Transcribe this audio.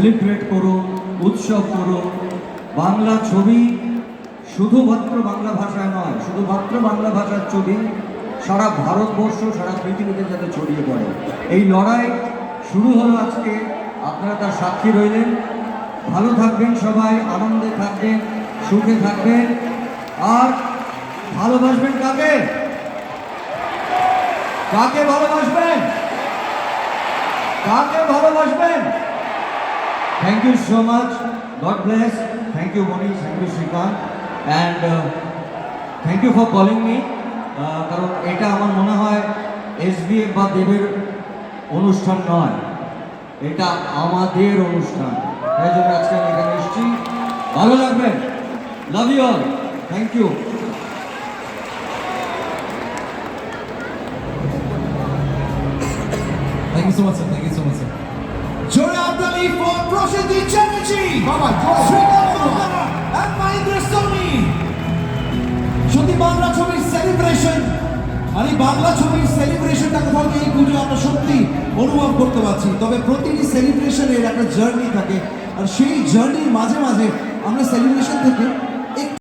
Celebrate করুন, উৎসব করুন। বাংলা ছবি শুধুমাত্র বাংলা ভাষায় নয়, শুধুমাত্র বাংলা ভাষার ছবি সারা ভারতবর্ষ, সারা পৃথিবীতে যাতে ছড়িয়ে পড়ে। এই লড়াই শুরু হলো আজকে, আপনারা তার সাক্ষী রইলেন। ভালো থাকবেন সবাই, আনন্দে থাকবেন, সুখে থাকবেন, আর ভালোবাসবেন কাকে? কাকে ভালোবাসবেন? কাকে ভালোবাসবেন? Thank you so much. God bless. Thank you, Monish. Thank you, Shrikant. And thank you for calling me. কারণ এটা আমার মনে হয় SBF বা দেবের অনুষ্ঠান নয়, এটা আমাদের অনুষ্ঠান। তাই জন্য আজকে আমি এখানে এসেছি। ভালো লাগবেন। Love you all. Thank you. Thank you so much, sir. Thank you so much, sir. জোরে হাততালি for Prashanthi Chatterjee, Shrikant Mandana and Mahindra Soni। সত্যি বাংলা ছবির সেলিব্রেশন, আর এই বাংলা ছবির সেলিব্রেশনটা কোথাও গিয়ে এই পুজো আমরা সত্যি অনুভব করতে পারছি। তবে প্রতিটি সেলিব্রেশনের একটা জার্নি থাকে, আর সেই জার্নির মাঝে মাঝে আমরা সেলিব্রেশন থেকে